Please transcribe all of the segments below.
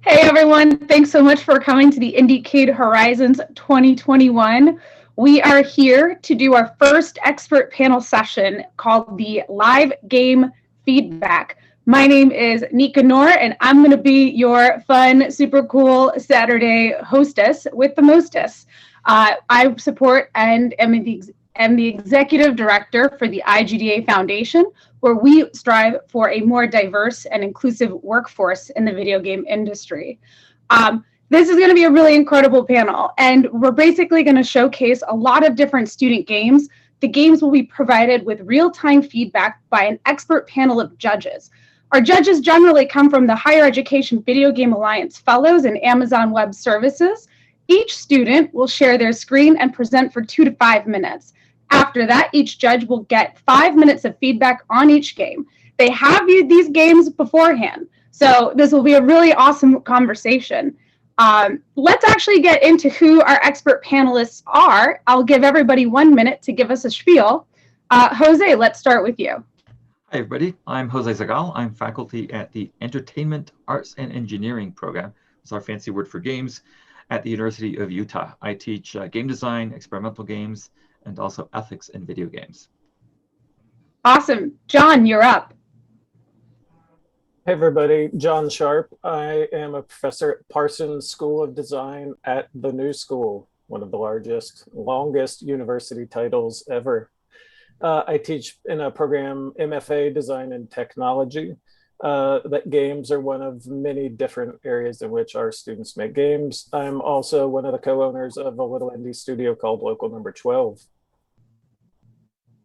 Hey everyone, thanks so much for coming to the IndieCade Horizons 2021. We are here to do our first expert panel session called the Live Game Feedback. My name is Nika Nour, and I'm going to be your fun, super cool Saturday hostess with the mostess. I support and am the executive director for the IGDA Foundation, where we strive for a more diverse and inclusive workforce in the video game industry. This is going to be a really incredible panel, and we're basically going to showcase a lot of different student games. The games will be provided with real-time feedback by an expert panel of judges. Our judges generally come from the Higher Education Video Game Alliance Fellows and Amazon Web Services. Each student will share their screen and present for 2 to 5 minutes. After that, each judge will get 5 minutes of feedback on each game. They have viewed these games beforehand, so this will be a really awesome conversation. Let's actually get into who our expert panelists are. I'll give everybody 1 minute to give us a spiel. Jose, let's start with you. Hi, everybody. I'm Jose Zagal. I'm faculty at the Entertainment, Arts, and Engineering program. It's our fancy word for games at the University of Utah. I teach game design, experimental games, and also ethics in video games. Awesome. John, you're up. Hey everybody, John Sharp. I am a professor at Parsons School of Design at the New School, one of the longest university titles ever. I teach in a program, MFA Design and Technology, that games are one of many different areas in which our students make games. I'm also one of the co-owners of a little indie studio called Local Number 12.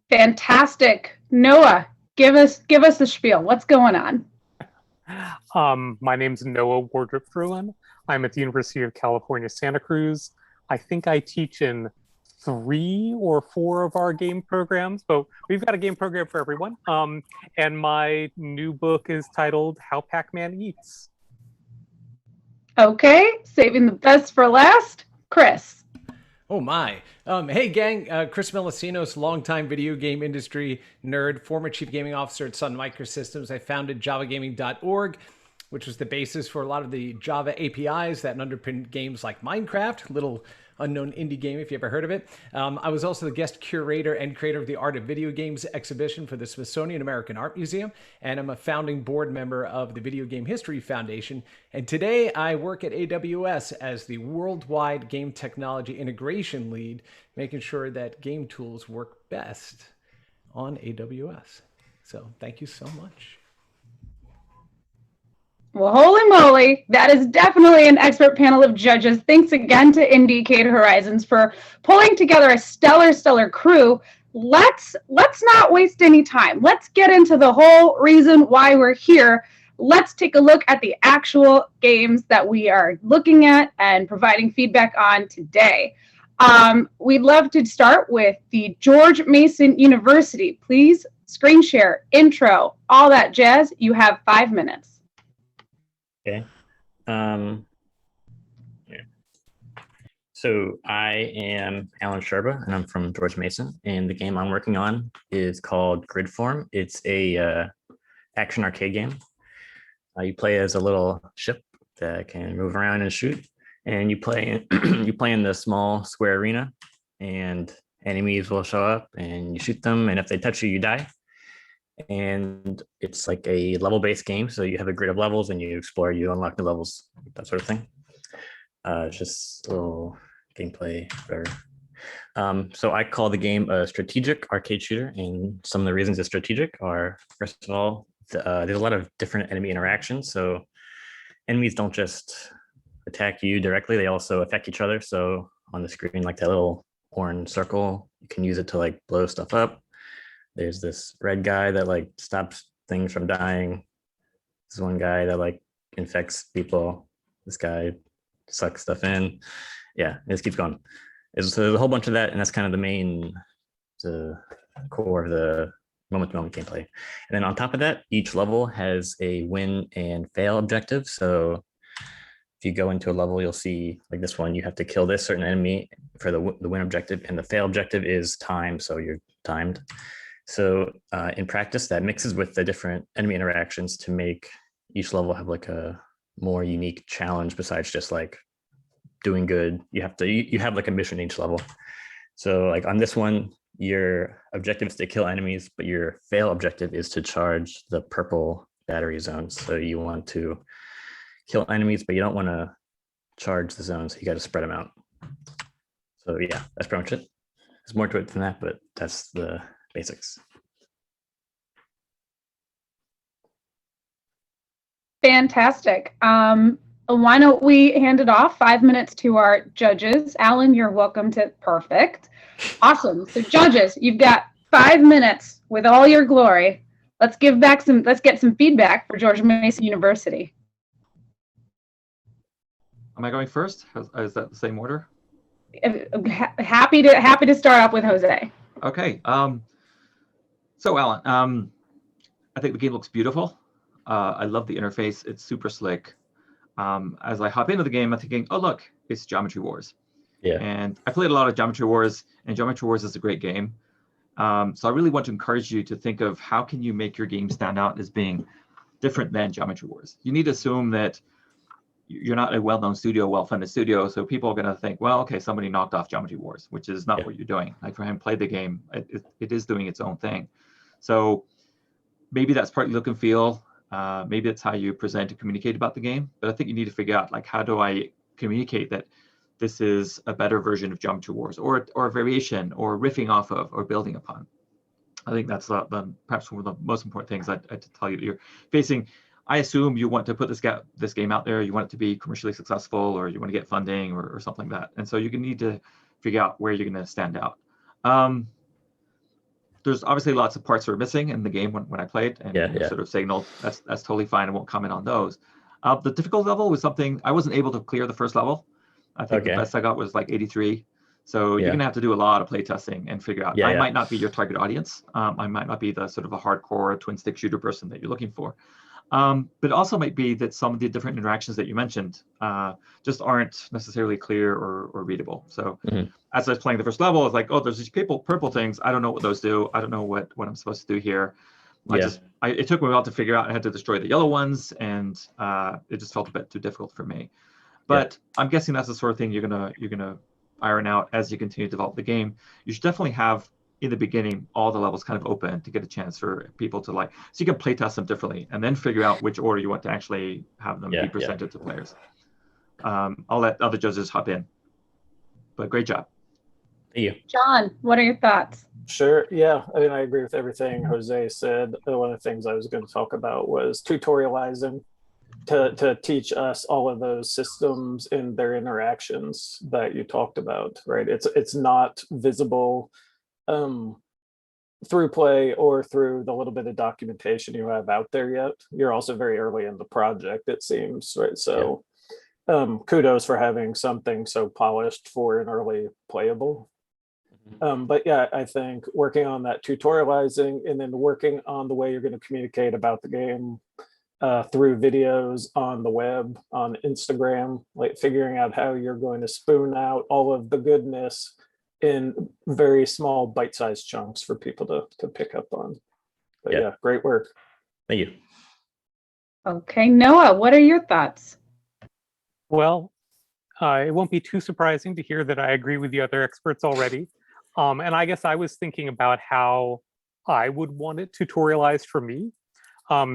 Fantastic. Noah, give us the spiel. What's going on? My name's Noah Wardrip-Fruin. I'm at the University of California, Santa Cruz. I think I teach in 3 or 4 of our game programs, but we've got a game program for everyone. And my new book is titled How Pac-Man Eats. Okay, saving the best for last. Chris. Oh my. Hey gang, Chris Melissinos, longtime video game industry nerd, former chief gaming officer at Sun Microsystems. I founded javagaming.org, which was the basis for a lot of the Java APIs that underpin games like Minecraft, little unknown indie game if you ever heard of it. I was also the guest curator and creator of the Art of Video Games exhibition for the Smithsonian American Art Museum, and I'm a founding board member of the Video Game History Foundation. And today I work at AWS as the worldwide game technology integration lead, making sure that game tools work best on AWS. So thank you so much. Well, holy moly, that is definitely an expert panel of judges. Thanks again to IndieCade Horizons for pulling together a stellar crew. Let's not waste any time. Let's get into the whole reason why we're here. Let's take a look at the actual games that we are looking at and providing feedback on today. We'd love to start with the George Mason University. Please screen share, intro, all that jazz. You have 5 minutes. Okay. So I am Alan Sherba, and I'm from George Mason, and the game I'm working on is called Gridform. It's a action arcade game. You play as a little ship that can move around and shoot, and you play in the small square arena, and enemies will show up, and you shoot them, and if they touch you, you die. And it's like a level-based game, so you have a grid of levels and you explore, you unlock the levels, that sort of thing. It's just a little gameplay, whatever. So I call the game a strategic arcade shooter, and some of the reasons it's strategic are, first of all, there's a lot of different enemy interactions. So enemies don't just attack you directly, they also affect each other. So on the screen, like that little orange circle, you can use it to like blow stuff up. There's this red guy that like stops things from dying. This one guy that like infects people. This guy sucks stuff in. Yeah, it just keeps going. So there's a whole bunch of that, and that's kind of the core of the moment-to-moment gameplay. And then on top of that, each level has a win and fail objective. So if you go into a level, you'll see like this one, you have to kill this certain enemy for the win objective, and the fail objective is time, so you're timed. So in practice, that mixes with the different enemy interactions to make each level have like a more unique challenge besides just like doing good. You have like a mission each level. So like on this one, your objective is to kill enemies, but your fail objective is to charge the purple battery zones. So you want to kill enemies, but you don't want to charge the zones. You got to spread them out. So yeah, that's pretty much it. There's more to it than that, but that's the basics. Fantastic. Why don't we hand it off 5 minutes to our judges? Alan, you're welcome to perfect. Awesome. So judges, you've got 5 minutes with all your glory. Let's get some feedback for George Mason University. Am I going first? Is that the same order? Happy to start off with Jose. Okay. So Alan, I think the game looks beautiful. I love the interface. It's super slick. As I hop into the game, I'm thinking, oh, look, it's Geometry Wars. Yeah. And I played a lot of Geometry Wars, and Geometry Wars is a great game. So I really want to encourage you to think of how can you make your game stand out as being different than Geometry Wars. You need to assume that you're not a well-known studio, well-funded studio, so people are going to think, well, okay, somebody knocked off Geometry Wars, which is not what you're doing. Like for him, played the game, it is doing its own thing. So maybe that's partly look and feel. Maybe that's how you present and communicate about the game. But I think you need to figure out, like, how do I communicate that this is a better version of Geometry Wars, or a variation, or riffing off of, or building upon. I think that's perhaps one of the most important things I'd tell you that you're facing. I assume you want to put this game out there. You want it to be commercially successful, or you want to get funding, or something like that. And so you need to figure out where you're going to stand out. There's obviously lots of parts that were missing in the game when I played, and sort of signaled that's totally fine. I won't comment on those. The difficult level was something I wasn't able to clear the first level. I think the best I got was like 83. So you're gonna have to do a lot of play testing and figure out. I might not be your target audience. I might not be the sort of a hardcore twin stick shooter person that you're looking for. But it also might be that some of the different interactions that you mentioned just aren't necessarily clear or readable. So as I was playing the first level, I was like, oh, there's these purple things. I don't know what those do. I don't know what I'm supposed to do here. It took me a while to figure out I had to destroy the yellow ones, and it just felt a bit too difficult for me. But I'm guessing that's the sort of thing you're gonna iron out as you continue to develop the game. You should definitely have, in the beginning, all the levels kind of open to get a chance for people to so you can play test them differently and then figure out which order you want to actually have them be presented to players. I'll let other judges hop in, but great job. Thank you. John, what are your thoughts? Sure. Yeah. I mean, I agree with everything Jose said. One of the things I was going to talk about was tutorializing to teach us all of those systems and their interactions that you talked about, right? It's not visible through play or through the little bit of documentation you have out there yet. You're also very early in the project, it seems, right? So kudos for having something so polished for an early playable. But yeah, I think working on that tutorializing and then working on the way you're going to communicate about the game through videos on the web, on Instagram, like figuring out how you're going to spoon out all of the goodness in very small bite-sized chunks for people to pick up on. But yeah, great work. Thank you. Okay, Noah, what are your thoughts? Well, it won't be too surprising to hear that I agree with the other experts already. And I guess I was thinking about how I would want it tutorialized for me.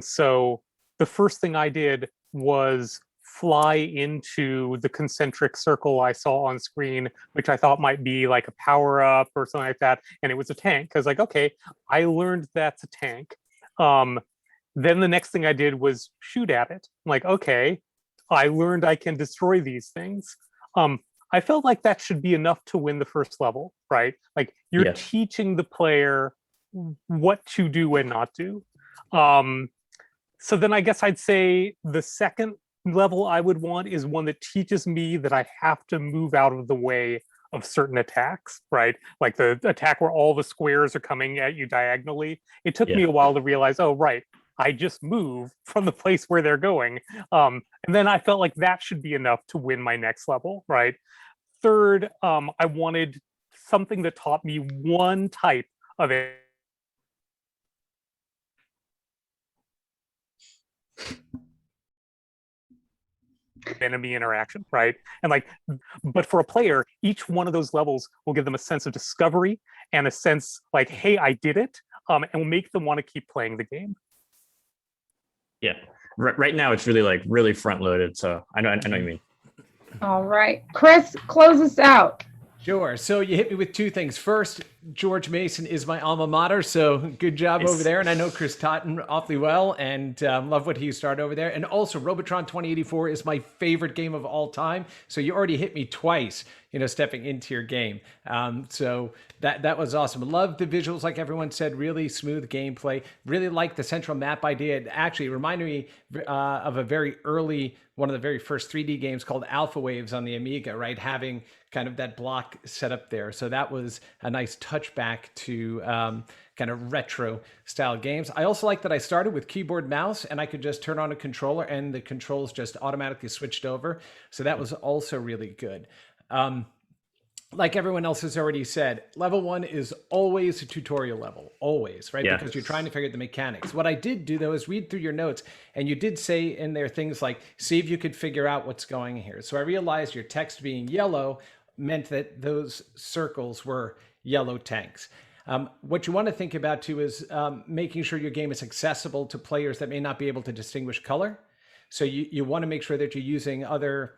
So the first thing I did was fly into the concentric circle I saw on screen, which I thought might be like a power up or something like that. And it was a tank. I was like, okay, I learned that's a tank. Then the next thing I did was shoot at it. I'm like, okay, I learned I can destroy these things. I felt like that should be enough to win the first level, right? Like you're teaching the player what to do and not do. So then I guess I'd say the second level I would want is one that teaches me that I have to move out of the way of certain attacks, right? Like the attack where all the squares are coming at you diagonally. It took me a while to realize, oh, right, I just move from the place where they're going. And then I felt like that should be enough to win my next level, right? Third, I wanted something that taught me one type of it. enemy interaction, right? And like, but for a player, each one of those levels will give them a sense of discovery and a sense like, hey, I did it, and will make them want to keep playing the game. Yeah. Right now, it's really like really front loaded. So I know what you mean. All right. Chris, close us out. Sure. So you hit me with two things. First, George Mason is my alma mater, so good job over there. And I know Chris Totten awfully well, and love what he started over there. And also, Robotron 2084 is my favorite game of all time. So you already hit me twice, stepping into your game. So that was awesome. Love the visuals, like everyone said, really smooth gameplay. Really like the central map idea. It actually reminded me of a very early, one of the very first 3D games called Alpha Waves on the Amiga, right? Having kind of that block set up there. So that was a nice touchback to kind of retro style games. I also like that I started with keyboard mouse and I could just turn on a controller and the controls just automatically switched over. So that was also really good. Like everyone else has already said, level 1 is always a tutorial level, always, right? Yeah. Because you're trying to figure out the mechanics. What I did do, though, is read through your notes, and you did say in there things like, see if you could figure out what's going here. So I realized your text being yellow meant that those circles were yellow tanks. What you want to think about, too, is making sure your game is accessible to players that may not be able to distinguish color. So you want to make sure that you're using other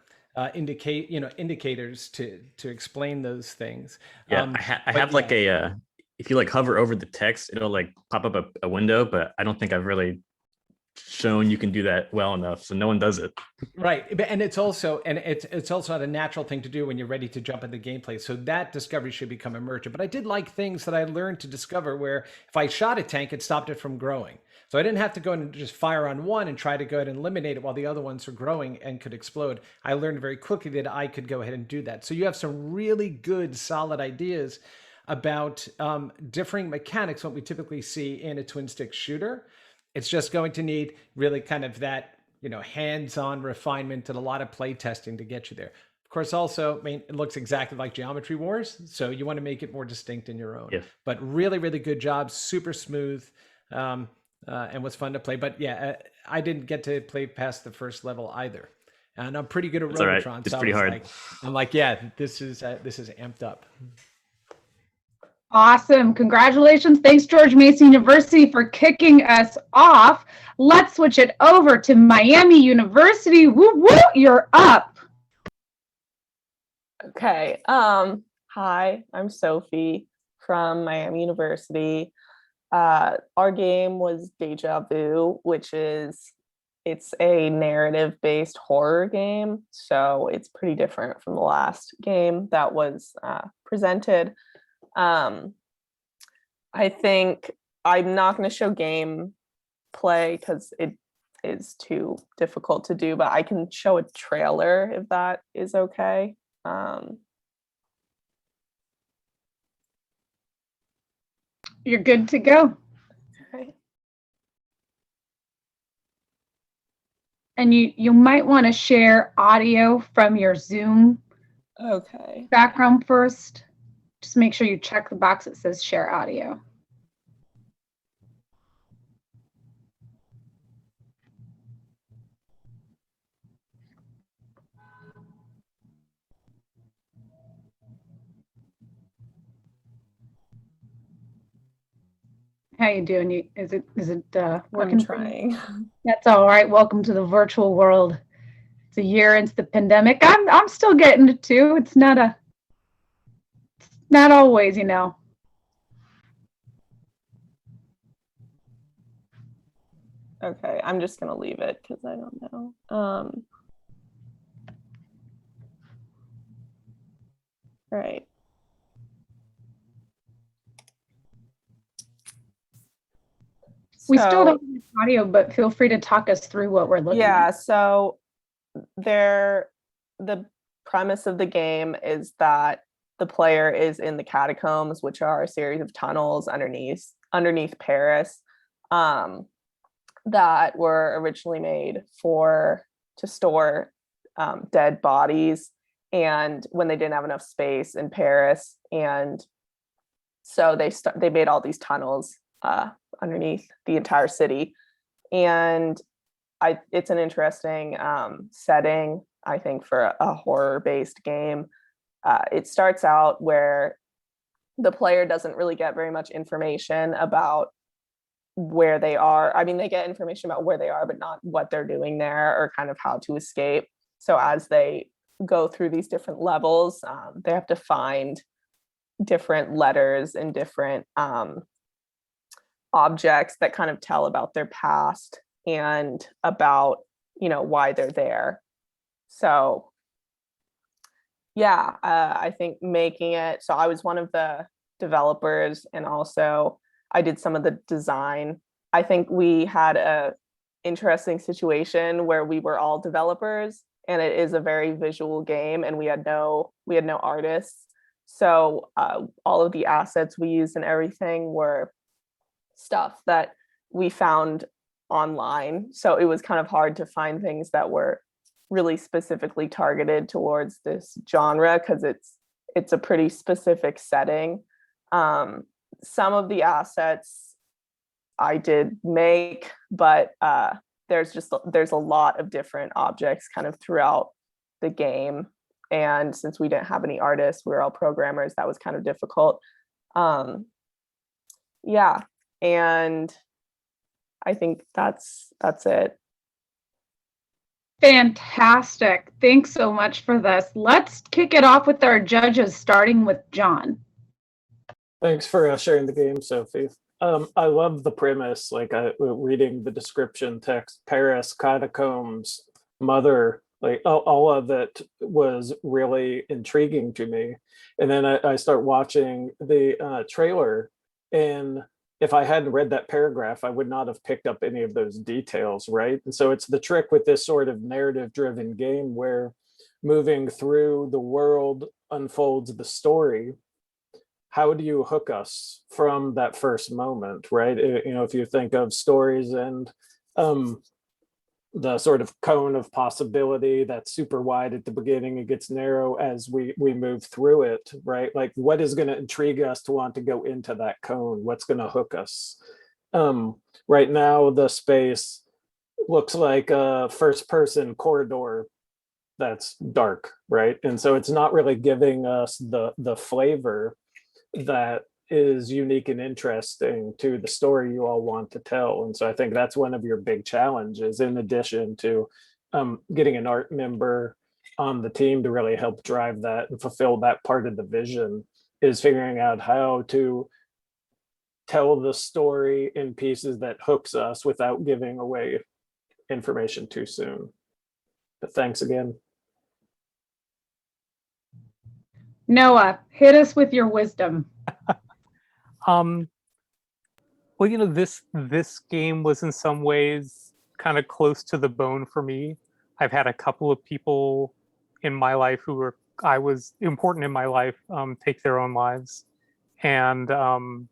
indicators to explain those things. Yeah, I have like a if you like hover over the text, it'll like pop up a window, but I don't think I've really shown you can do that well enough, so no one does it. Right, and it's also not a natural thing to do when you're ready to jump into gameplay. So that discovery should become emergent. But I did like things that I learned to discover where if I shot a tank, it stopped it from growing. So I didn't have to go and just fire on one and try to go ahead and eliminate it while the other ones are growing and could explode. I learned very quickly that I could go ahead and do that. So you have some really good, solid ideas about differing mechanics, what we typically see in a twin stick shooter. It's just going to need really kind of that, hands-on refinement and a lot of play testing to get you there. Of course, also, it looks exactly like Geometry Wars, so you want to make it more distinct in your own. Yeah. But really, really good job, super smooth. And was fun to play. But yeah, I didn't get to play past the first level either. And I'm pretty good at Robotron. Right. It's pretty hard. I'm like, yeah, this is amped up. Awesome. Congratulations. Thanks, George Mason University, for kicking us off. Let's switch it over to Miami University. Woo woo, you're up. Okay. Hi, I'm Sophie from Miami University. Our game was Deja Vu, it's a narrative-based horror game, so it's pretty different from the last game that was presented. I think I'm not going to show gameplay because it is too difficult to do, but I can show a trailer if that is okay. You're good to go. Okay. And you might want to share audio from your Zoom Okay. background first. Just make sure you check the box that says share audio. How you doing? Is it working? I'm trying. That's all right. Welcome to the virtual world. It's a year into the pandemic. I'm still getting it too. It's not always, Okay, I'm just gonna leave it because I don't know. Right. We still don't have audio, but feel free to talk us through what we're looking Yeah, at. so the premise of the game is that the player is in the catacombs, which are a series of tunnels underneath Paris, that were originally made to store dead bodies, and when they didn't have enough space in Paris, and so they made all these tunnels underneath the entire city. And it's an interesting setting. I think, for a horror-based game. It starts out where the player doesn't really get very much information about where they are. I mean, they get information about where they are, but not what they're doing there or kind of how to escape. So as they go through these different levels, they have to find different letters and different objects that kind of tell about their past and about, why they're there. So yeah, I think making it, so I was one of the developers, and also I did some of the design. I think we had a interesting situation where we were all developers, and it is a very visual game, and we had no artists. So all of the assets we used and everything were stuff that we found online. So it was kind of hard to find things that were really specifically targeted towards this genre, because it's a pretty specific setting. Some of the assets I did make, but there's a lot of different objects kind of throughout the game. And since we didn't have any artists, we were all programmers, that was kind of difficult. Yeah, and I think that's it. Fantastic. Thanks so much for this. Let's kick it off with our judges, starting with John. Thanks for sharing the game, Sophie. I love the premise, like reading the description text, Paris, catacombs, mother, like all of it was really intriguing to me. And then I start watching the trailer, and if I hadn't read that paragraph, I would not have picked up any of those details, right? And so it's the trick with this sort of narrative-driven game where moving through the world unfolds the story. How do you hook us from that first moment, right? If you think of stories and the sort of cone of possibility that's super wide at the beginning, it gets narrow as we move through it, right? Like, what is going to intrigue us to want to go into that cone? What's going to hook us? Right now, the space looks like a first-person corridor that's dark, right? And so it's not really giving us the flavor that is unique and interesting to the story you all want to tell. And so I think that's one of your big challenges, in addition to getting an art member on the team to really help drive that and fulfill that part of the vision, is figuring out how to tell the story in pieces that hooks us without giving away information too soon. But thanks again. Noah, hit us with your wisdom. Well, this game was in some ways kind of close to the bone for me. I've had a couple of people in my life who I was important in my life take their own lives, and so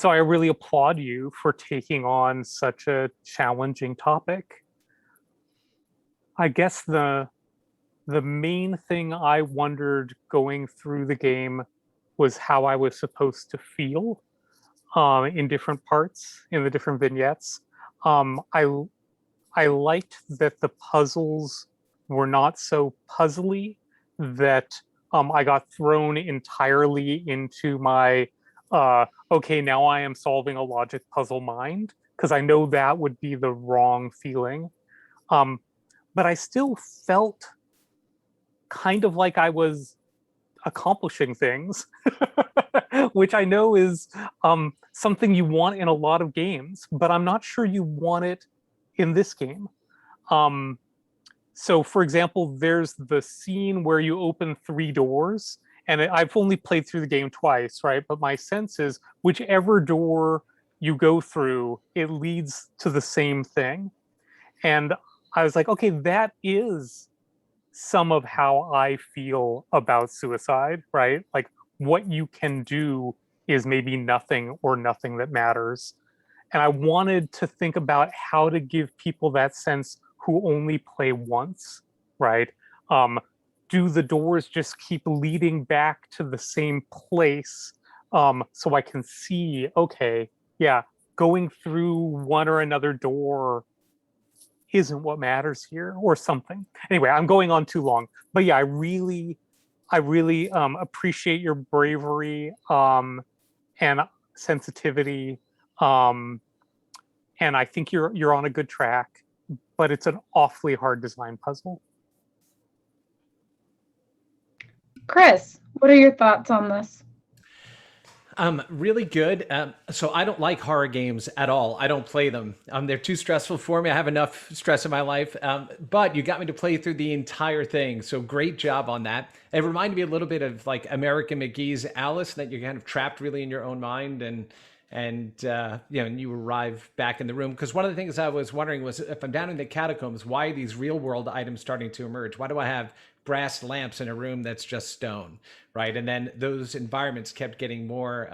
I really applaud you for taking on such a challenging topic. I guess the main thing I wondered going through the game was how I was supposed to feel in different parts, in the different vignettes. I liked that the puzzles were not so puzzly, that I got thrown entirely into my, okay, now I am solving a logic puzzle mind, because I know that would be the wrong feeling. But I still felt kind of like I was accomplishing things, which I know is something you want in a lot of games, but I'm not sure you want it in this game. So for example, there's the scene where you open 3 doors, and I've only played through the game twice, right? But my sense is whichever door you go through, it leads to the same thing. And I was like, okay, that is some of how I feel about suicide, right? Like, what you can do is maybe nothing, or nothing that matters. And I wanted to think about how to give people that sense who only play once, right? Do the doors just keep leading back to the same place, so I can see, okay, yeah, going through one or another door isn't what matters here, or something. Anyway, I'm going on too long, but yeah, I really appreciate your bravery and sensitivity, and I think you're on a good track, but it's an awfully hard design puzzle. Chris, what are your thoughts on this? Really good. So I don't like horror games at all. I don't play them. They're too stressful for me. I have enough stress in my life. But you got me to play through the entire thing. So great job on that. It reminded me a little bit of like American McGee's Alice, that you're kind of trapped really in your own mind and you arrive back in the room. Because one of the things I was wondering was, if I'm down in the catacombs, why are these real world items starting to emerge? Why do I have brass lamps in a room that's just stone, right? And then those environments kept getting more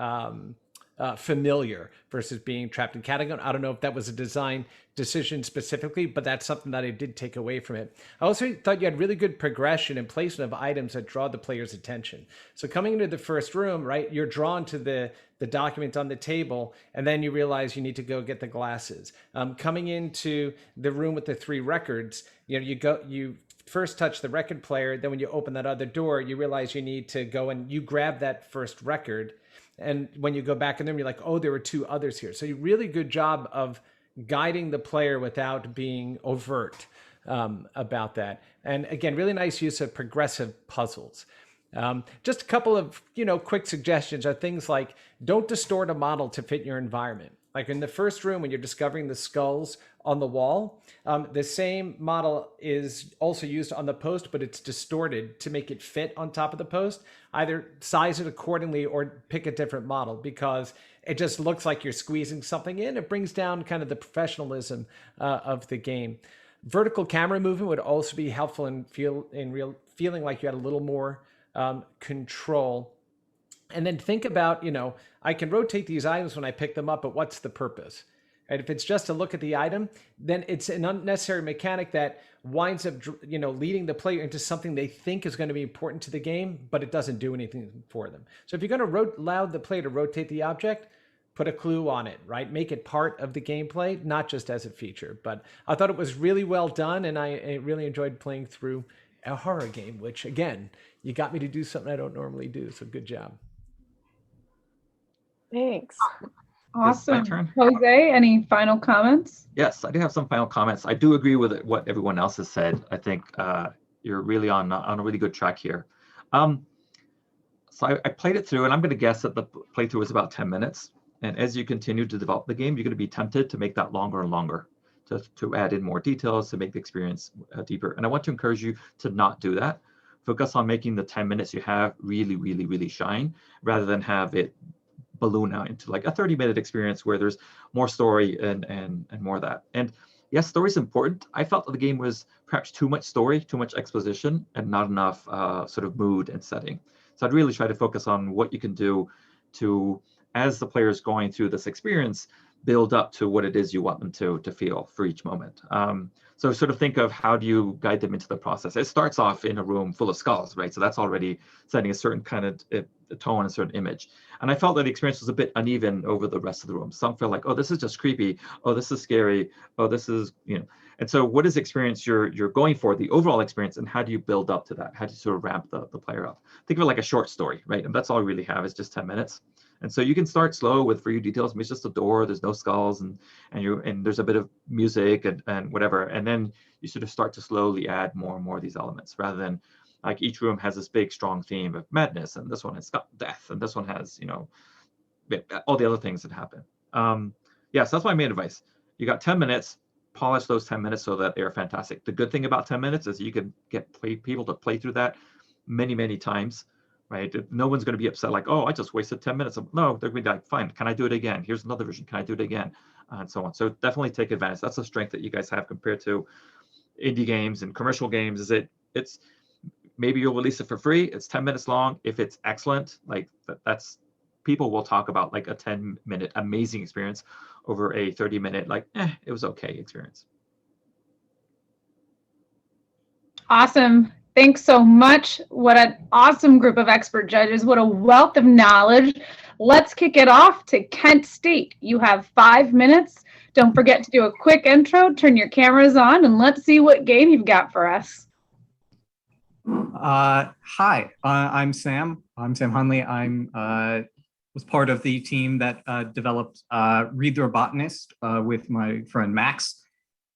familiar versus being trapped in catacombs. I don't know if that was a design decision specifically, but that's something that I did take away from it. I also thought you had really good progression and placement of items that draw the player's attention. So coming into the first room, right, you're drawn to the document on the table, and then you realize you need to go get the glasses. Coming into the room with the 3 records, you first touch the record player, then when you open that other door, you realize you need to go and you grab that first record. And when you go back in the room, you're like, oh, there were 2 others here. So you really good job of guiding the player without being overt about that. And again, really nice use of progressive puzzles. Just a couple of, quick suggestions are things like, don't distort a model to fit your environment. Like in the first room, when you're discovering the skulls on the wall, the same model is also used on the post, but it's distorted to make it fit on top of the post. Either size it accordingly or pick a different model, because it just looks like you're squeezing something in. It brings down kind of the professionalism of the game. Vertical camera movement would also be helpful in feeling like you had a little more control. And then think about, I can rotate these items when I pick them up, but what's the purpose? Right? If it's just to look at the item, then it's an unnecessary mechanic that winds up, leading the player into something they think is going to be important to the game, but it doesn't do anything for them. So if you're going to allow the player to rotate the object, put a clue on it, right? Make it part of the gameplay, not just as a feature. But I thought it was really well done, and I really enjoyed playing through a horror game, which, again, you got me to do something I don't normally do, so good job. Thanks. Awesome. Jose, any final comments? Yes, I do have some final comments. I do agree with what everyone else has said. I think you're really on a really good track here. So I played it through, and I'm going to guess that the playthrough was about 10 minutes. And as you continue to develop the game, you're going to be tempted to make that longer and longer, to add in more details, to make the experience deeper. And I want to encourage you to not do that. Focus on making the 10 minutes you have really, really, really shine, rather than have it balloon out into like a 30-minute experience where there's more story and more of that. And yes, story is important. I felt that the game was perhaps too much story, too much exposition, and not enough sort of mood and setting. So I'd really try to focus on what you can do to, as the player is going through this experience, build up to what it is you want them to feel for each moment. So sort of think of, how do you guide them into the process? It starts off in a room full of skulls, right? So that's already setting a certain kind of a tone, a certain image. And I felt that the experience was a bit uneven over the rest of the room. Some feel like, oh, this is just creepy. Oh, this is scary. Oh, this is, And so what is the experience you're going for, the overall experience, and how do you build up to that? How do you sort of ramp the player up? Think of it like a short story, right? And that's all we really have, is just 10 minutes. And so you can start slow with few details. I mean, it's just a door, there's no skulls, and there's a bit of music and whatever. And then you sort of start to slowly add more and more of these elements, rather than like each room has this big, strong theme of madness, and this one has got death, and this one has, all the other things that happen. Yes, that's my main advice. You got 10 minutes, polish those 10 minutes so that they're fantastic. The good thing about 10 minutes is you can get people to play through that many, many times. Right? No one's going to be upset like, oh, I just wasted 10 minutes. No, they're going to be like, fine, can I do it again? Here's another version. Can I do it again? And so on. So definitely take advantage. That's a strength that you guys have compared to indie games and commercial games. Is it's maybe you'll release it for free. It's 10 minutes long. If it's excellent, like that's, people will talk about like a 10-minute amazing experience over a 30-minute, like, it was okay experience. Awesome. Thanks so much. What an awesome group of expert judges. What a wealth of knowledge. Let's kick it off to Kent State. You have 5 minutes Don't forget to do a quick intro, turn your cameras on, and let's see what game you've got for us. Hi, I'm Sam. I'm Sam Hunley. Was part of the team that developed Read the Robotanist with my friend Max.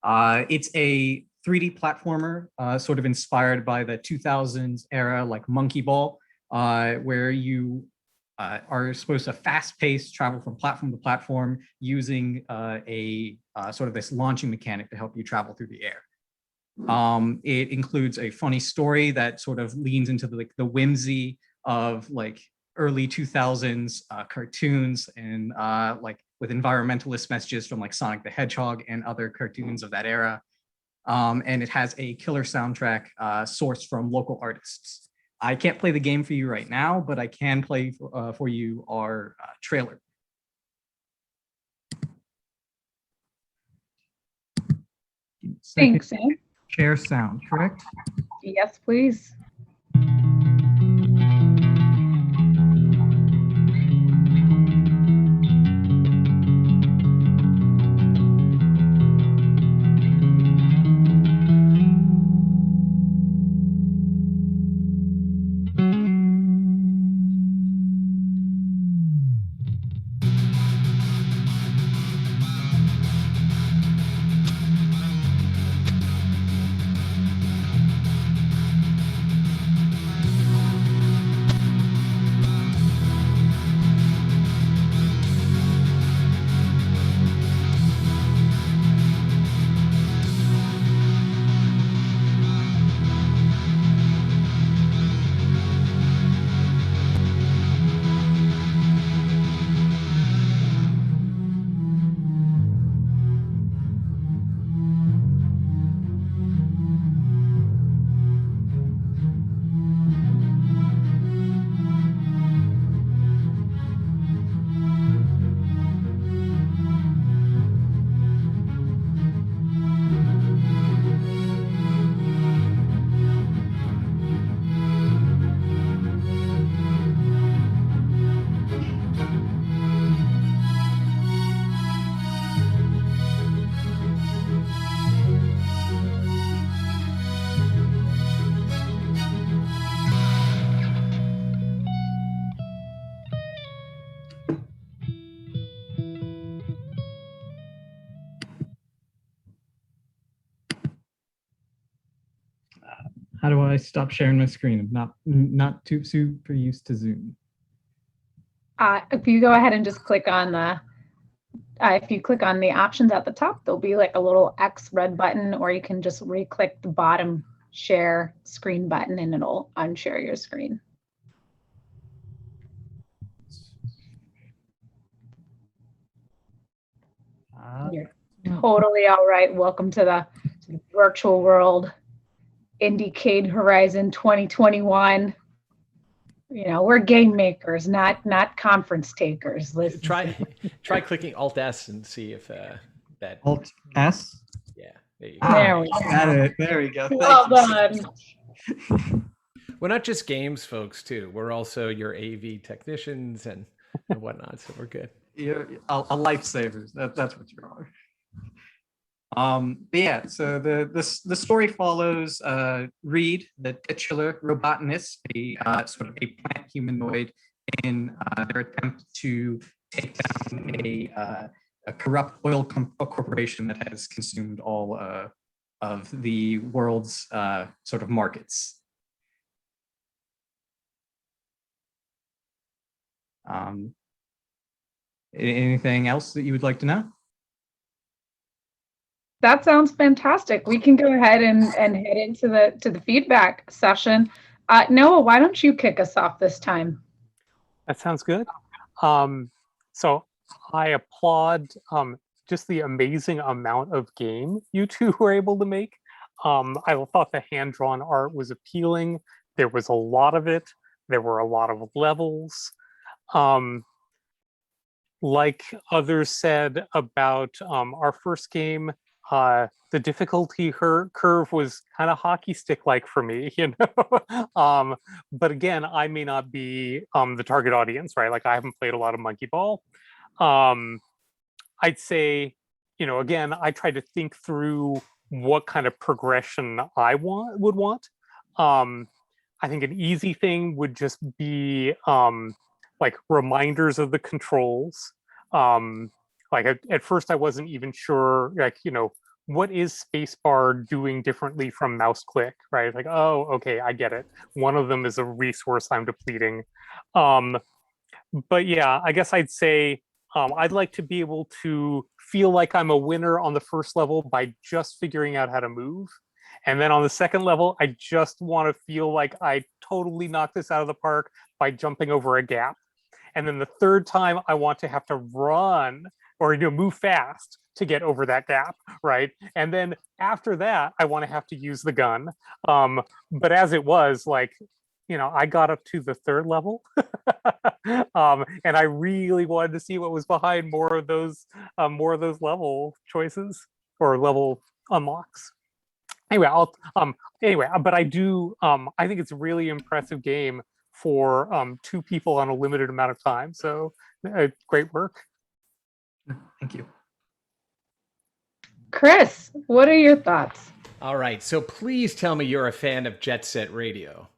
It's a 3D platformer, sort of inspired by the 2000s era, like Monkey Ball, where you are supposed to fast-paced travel from platform to platform using a sort of this launching mechanic to help you travel through the air. It includes a funny story that sort of leans into the whimsy of like early 2000s cartoons and like with environmentalist messages from like Sonic the Hedgehog and other cartoons of that era. And it has a killer soundtrack sourced from local artists. I can't play the game for you right now, but I can play for you our trailer. Thanks, Sam. Share sound, correct? Yes, please. How do I stop sharing my screen? I'm not too super used to Zoom. If you go ahead and just click on the, if you click on the options at the top, there'll be like a little X red button, or you can just re-click the bottom share screen button and it'll unshare your screen. You're totally all right. Welcome to the virtual world. IndieCade Horizon 2021. You know, we're game makers, not conference takers. Listen. Try clicking Alt S and see if that Alt S. Yeah, there you go. There we go. Got it. There we go. Well done. We're not just games folks too. We're also your AV technicians and whatnot. So we're good. You're a lifesavers. That's what you are. But yeah, so the story follows Reed, the titular robotanist, a sort of a plant humanoid, in their attempt to take down a corrupt oil corporation that has consumed all of the world's sort of markets. Anything else that you would like to know? That sounds fantastic. We can go ahead and head into the feedback session. Noah, why don't you kick us off this time? That sounds good. So I applaud just the amazing amount of game you two were able to make. I thought the hand-drawn art was appealing. There was a lot of it. There were a lot of levels. Like others said about our first game, the difficulty curve was kind of hockey stick-like for me, you know. But again, I may not be the target audience, right? Like I haven't played a lot of Monkey Ball. I'd say again, I tried to think through what kind of progression I would want. I think an easy thing would just be like reminders of the controls. Like at first I wasn't even sure, like, what is spacebar doing differently from mouse click, right? Like, oh, okay, I get it. One of them is a resource I'm depleting. But yeah, I guess I'd say I'd like to be able to feel like I'm a winner on the first level by just figuring out how to move. And then on the second level, I just want to feel like I totally knocked this out of the park by jumping over a gap. And then the third time, I want to have to run or move fast to get over that gap, right? And then after that, I want to have to use the gun. But as it was, like, I got up to the third level, and I really wanted to see what was behind more of those level choices or level unlocks. Anyway, but I do. I think it's a really impressive game for 2 people on a limited amount of time. So great work. Thank you. Chris, what are your thoughts? All right, so please tell me you're a fan of Jet Set Radio.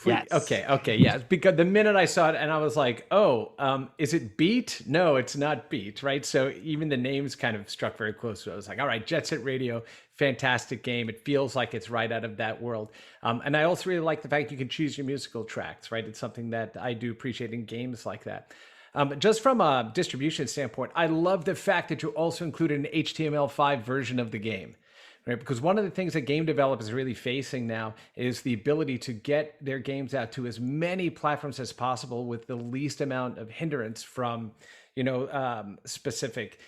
Yes. Okay, yes. Because the minute I saw it and I was like, oh, is it Beat? No, it's not Beat, right? So even the names kind of struck very close to it. I was like, all right, Jet Set Radio, fantastic game. It feels like it's right out of that world. And I also really like the fact you can choose your musical tracks, right? It's something that I do appreciate in games like that. Just from a distribution standpoint, I love the fact that you also included an HTML5 version of the game. Right, because one of the things that game developers are really facing now is the ability to get their games out to as many platforms as possible with the least amount of hindrance from, specific,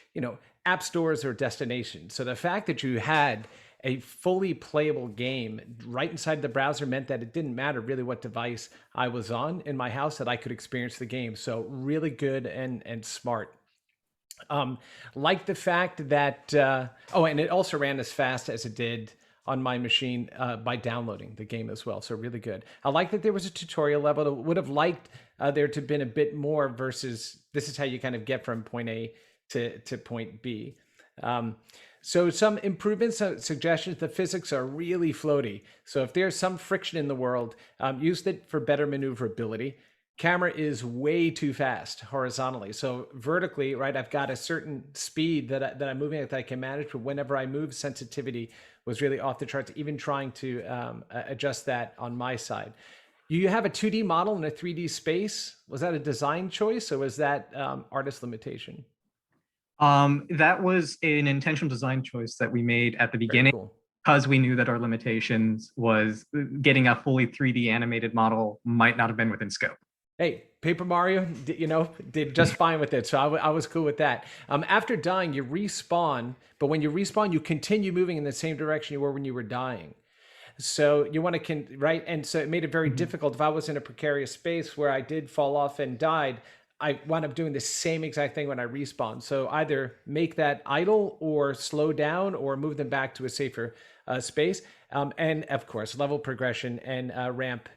app stores or destinations. So the fact that you had a fully playable game right inside the browser meant that it didn't matter really what device I was on in my house, that I could experience the game. So really good and smart. Like the fact that, and it also ran as fast as it did on my machine by downloading the game as well. So really good. I like that there was a tutorial level. I would have liked there to have been a bit more versus this is how you kind of get from point A to point B. So some improvements, suggestions, the physics are really floaty. So if there's some friction in the world, use it for better maneuverability. Camera is way too fast horizontally. So vertically, right, I've got a certain speed that I'm moving at that I can manage, but whenever I move, sensitivity was really off the charts, even trying to adjust that on my side. You have a 2D model in a 3D space. Was that a design choice or was that artist limitation? That was an intentional design choice that we made at the beginning. Very cool. Because we knew that our limitations was getting a fully 3D animated model might not have been within scope. Hey, Paper Mario, did just fine with it. So I was cool with that. After dying, you respawn, but when you respawn, you continue moving in the same direction you were when you were dying. So you want to, right? And so it made it very difficult. If I was in a precarious space where I did fall off and died, I wound up doing the same exact thing when I respawned. So either make that idle or slow down or move them back to a safer space. And of course, level progression and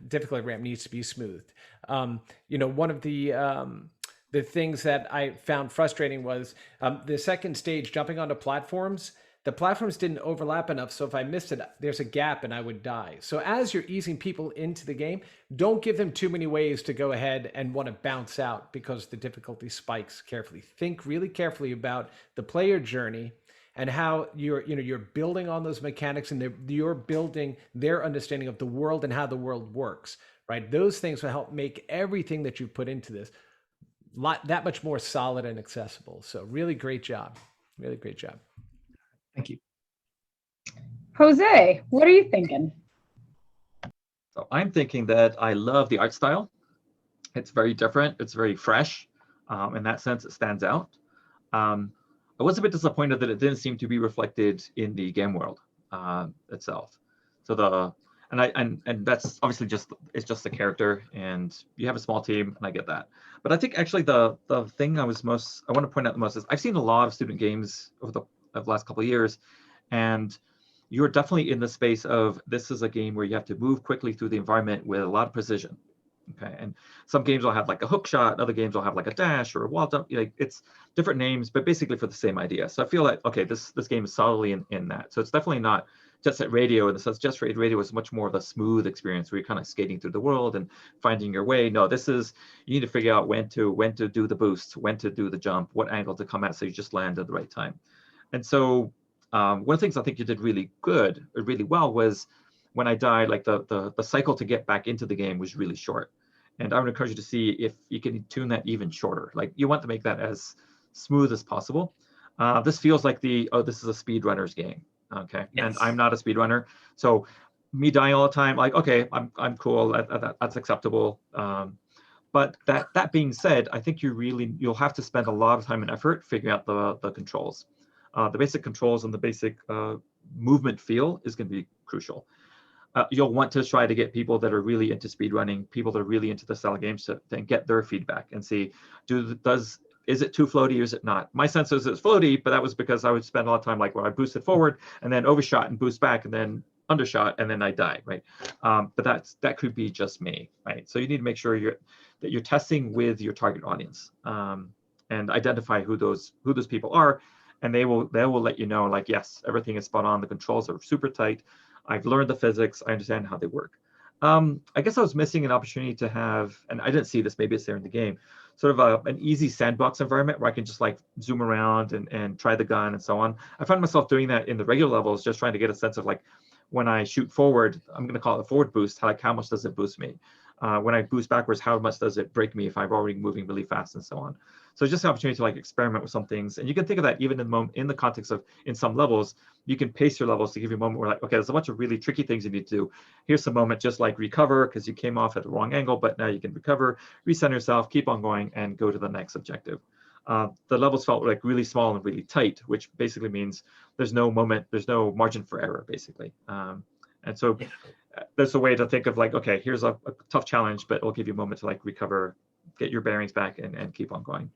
difficulty ramp needs to be smoothed. One of the things that I found frustrating was the second stage, jumping onto platforms. The platforms didn't overlap enough, so if I missed it, there's a gap and I would die. So as you're easing people into the game, don't give them too many ways to go ahead and want to bounce out because the difficulty spikes carefully. Think really carefully about the player journey and how you're building on those mechanics and you're building their understanding of the world and how the world works, right? Those things will help make everything that you put into this that much more solid and accessible. So really great job. Really great job. Thank you. Jose, what are you thinking? So I'm thinking that I love the art style. It's very different. It's very fresh. In that sense, it stands out. I was a bit disappointed that it didn't seem to be reflected in the game world itself. So and that's obviously it's just a character, and you have a small team, and I get that. But I think actually the thing I want to point out the most is I've seen a lot of student games over the last couple of years, and you're definitely in the space of this is a game where you have to move quickly through the environment with a lot of precision. Okay, and some games will have like a hook shot, other games will have like a dash or a wall jump. Like it's different names, but basically for the same idea. So I feel like, okay, this game is solidly in that. So it's definitely not Jet Set Radio in the sense Jet Set Radio is much more of a smooth experience where you're kind of skating through the world and finding your way. No, this is, you need to figure out when to do the boost, when to do the jump, what angle to come at so you just land at the right time. And so one of the things I think you did really well was when I died, like the cycle to get back into the game was really short. And I would encourage you to see if you can tune that even shorter. Like you want to make that as smooth as possible. This feels like this is a speedrunner's game. Okay, yes. And I'm not a speedrunner, so me dying all the time, like, okay, I'm cool, that's acceptable. But that being said, I think you'll have to spend a lot of time and effort figuring out the controls. The basic controls and the basic movement feel is going to be crucial. You'll want to try to get people that are really into speedrunning, people that are really into the style of games to get their feedback and see, is it too floaty or is it not? My sense is it's floaty, but that was because I would spend a lot of time like where I boosted forward and then overshot and boost back and then undershot and then I die, right? But that could be just me, right? So you need to make sure that you're testing with your target audience and identify who those people are, and they will let you know, like, yes, everything is spot on, the controls are super tight, I've learned the physics, I understand how they work. I guess I was missing an opportunity to have, and I didn't see this, maybe it's there in the game, sort of an easy sandbox environment where I can just like zoom around and try the gun and so on. I found myself doing that in the regular levels, just trying to get a sense of like, when I shoot forward, I'm going to call it a forward boost, how much does it boost me? When I boost backwards, how much does it break me if I'm already moving really fast and so on? So just an opportunity to like experiment with some things. And you can think of that even in the context of, in some levels, you can pace your levels to give you a moment where like, okay, there's a bunch of really tricky things you need to do. Here's some moment, just like recover because you came off at the wrong angle, but now you can recover, recenter yourself, keep on going and go to the next objective. The levels felt like really small and really tight, which basically means there's no margin for error, basically. And so there's a way to think of like, okay, here's a tough challenge, but it'll give you a moment to like recover, get your bearings back and keep on going.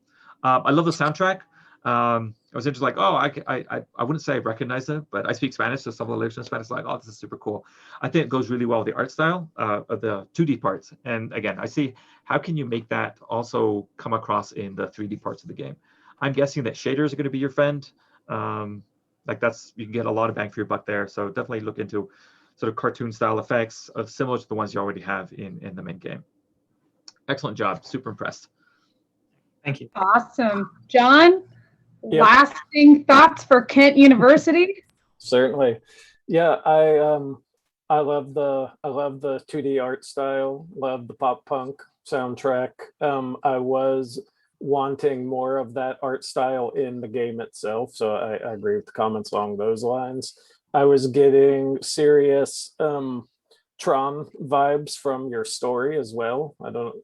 I love the soundtrack. I was interested, like, oh, I wouldn't say I recognize it, but I speak Spanish, so some of the lyrics in Spanish, like, oh, this is super cool. I think it goes really well with the art style of the 2D parts. And again, I see how can you make that also come across in the 3D parts of the game. I'm guessing that shaders are going to be your friend. Like you can get a lot of bang for your buck there. So definitely look into sort of cartoon style effects similar to the ones you already have in the main game. Excellent job. Super impressed. Thank you. Awesome. John, Yep. Lasting thoughts for Kent University? Certainly. Yeah, I love the 2D art style, love the pop punk soundtrack. I was wanting more of that art style in the game itself, so I agree with the comments along those lines. I was getting serious Tron vibes from your story as well. I don't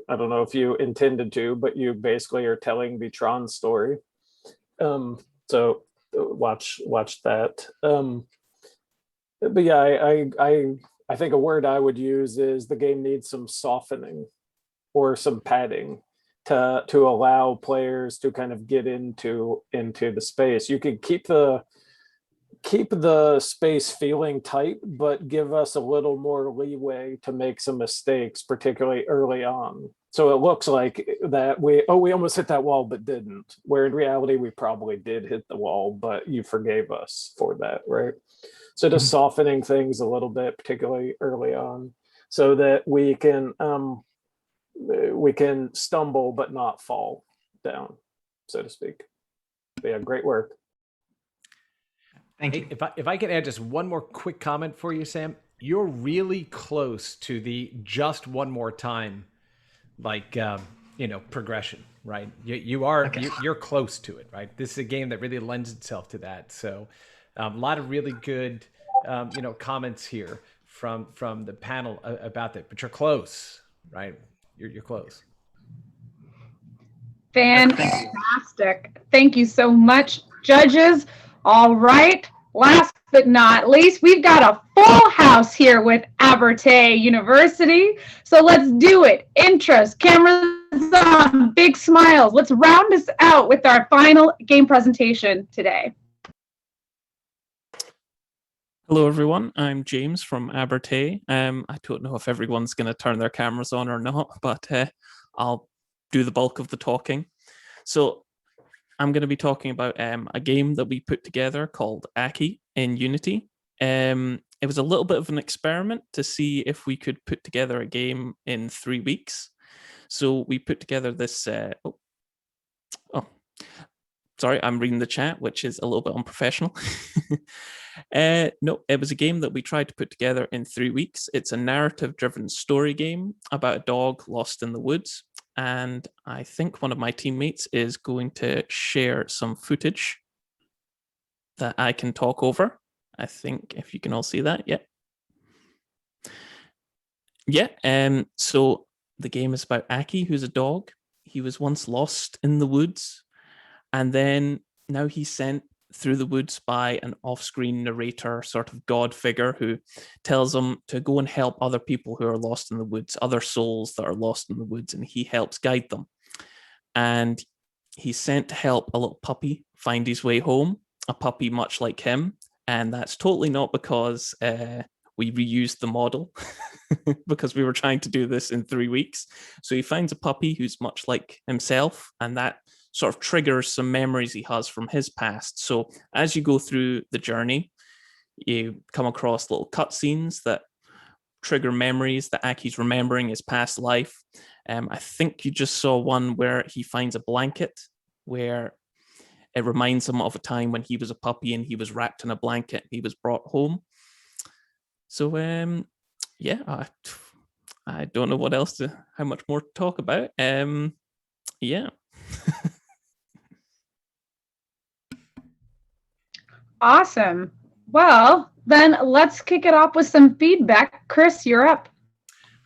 know if you intended to, but you basically are telling the Tron story. So watch that. But yeah, I think a word I would use is the game needs some softening or some padding to allow players to kind of get into the space. You could keep the space feeling tight, but give us a little more leeway to make some mistakes, particularly early on. So it looks like that we almost hit that wall, but didn't. Where in reality, we probably did hit the wall, but you forgave us for that, right? So just softening things a little bit, particularly early on, so that we can stumble but not fall down, so to speak. But yeah, great work. Thank you. If I could add just one more quick comment for you, Sam, you're really close to the just one more time, like progression, right? You're close to it, right? This is a game that really lends itself to that. So, a lot of really good, comments here from the panel about that. But you're close, right? You're close. Fantastic. Thank you so much, judges. All right. Last but not least, we've got a full house here with Abertay University. So let's do it. Intros, cameras on, big smiles. Let's round us out with our final game presentation today. Hello, everyone. I'm James from Abertay. I don't know if everyone's going to turn their cameras on or not, but I'll do the bulk of the talking. So I'm going to be talking about a game that we put together called Aki in Unity. It was a little bit of an experiment to see if we could put together a game in 3 weeks. So we put together this. Sorry, I'm reading the chat, which is a little bit unprofessional. No, it was a game that we tried to put together in 3 weeks. It's a narrative-driven story game about a dog lost in the woods. And I think one of my teammates is going to share some footage that I can talk over. I think if you can all see that, yeah. Yeah, so the game is about Aki, who's a dog. He was once lost in the woods, and then now he's sent through the woods by an off-screen narrator, sort of god figure, who tells him to go and help other people who are lost in the woods, other souls that are lost in the woods, and he helps guide them. And he's sent to help a little puppy find his way home, a puppy much like him. And that's totally not because we reused the model, because we were trying to do this in 3 weeks. So he finds a puppy who's much like himself, and that sort of triggers some memories he has from his past. So as you go through the journey, you come across little cutscenes that trigger memories that Aki's remembering his past life. I think you just saw one where he finds a blanket where it reminds him of a time when he was a puppy and he was wrapped in a blanket. He was brought home. So yeah, I don't know what else how much more to talk about. Yeah. Awesome. Well, then let's kick it off with some feedback. Chris, you're up.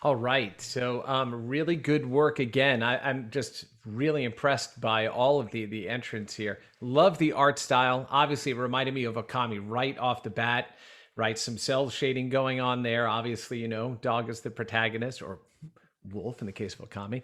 All right. So really good work again. I'm just really impressed by all of the entrants here. Love the art style. Obviously, it reminded me of Okami right off the bat, right? Some cell shading going on there. Obviously, you know, dog is the protagonist, or wolf in the case of Okami.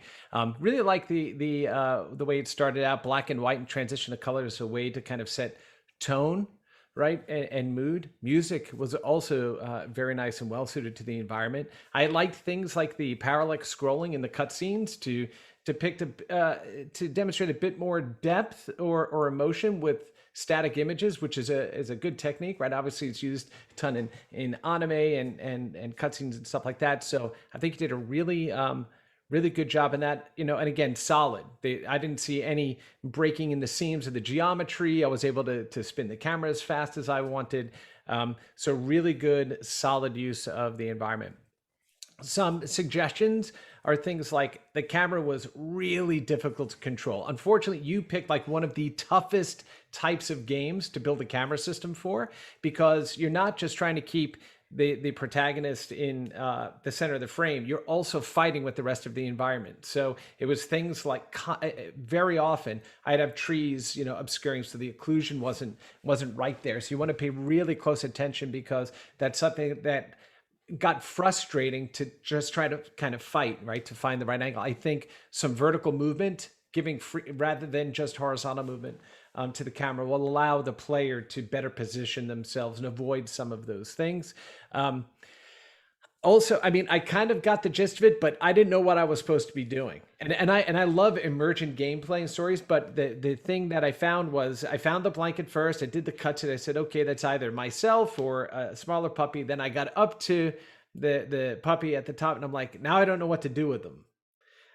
Really like the way it started out, black and white, and transition to color as a way to kind of set tone, right, and mood. Music was also very nice and well suited to the environment. I liked things like the parallax scrolling in the cutscenes to depict to demonstrate a bit more depth or emotion with static images, which is a good technique, right? Obviously, it's used a ton in anime and cutscenes and stuff like that. So I think you did a really good job in that, you know, and again, solid. I didn't see any breaking in the seams of the geometry. I was able to spin the camera as fast as I wanted. So really good, solid use of the environment. Some suggestions are things like the camera was really difficult to control. Unfortunately, you picked like one of the toughest types of games to build a camera system for, because you're not just trying to keep the protagonist in the center of the frame, you're also fighting with the rest of the environment. So it was things like very often I'd have trees, you know, obscuring, so the occlusion wasn't right there. So you want to pay really close attention, because that's something that got frustrating to just try to kind of fight, right, to find the right angle. I think some vertical movement, giving free rather than just horizontal movement to the camera, will allow the player to better position themselves and avoid some of those things. Also, I mean, I kind of got the gist of it, but I didn't know what I was supposed to be doing. And I love emergent gameplay and stories, but the thing that I found was, I found the blanket first, I did the cuts, and I said, okay, that's either myself or a smaller puppy. Then I got up to the puppy at the top, and I'm like, now I don't know what to do with them.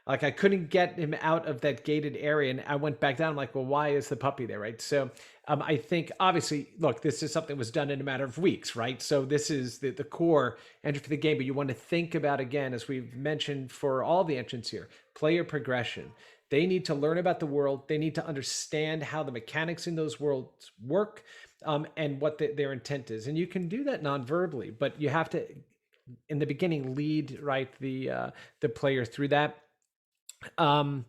Like, I couldn't get him out of that gated area, and I went back down. I'm like, well, why is the puppy there, right? So I think, obviously, look, this is something that was done in a matter of weeks, right? So this is the core entry for the game, but you want to think about, again, as we've mentioned for all the entrants here, player progression. They need to learn about the world. They need to understand how the mechanics in those worlds work, and what their intent is. And you can do that non-verbally, but you have to, in the beginning, lead, right, the player through that. The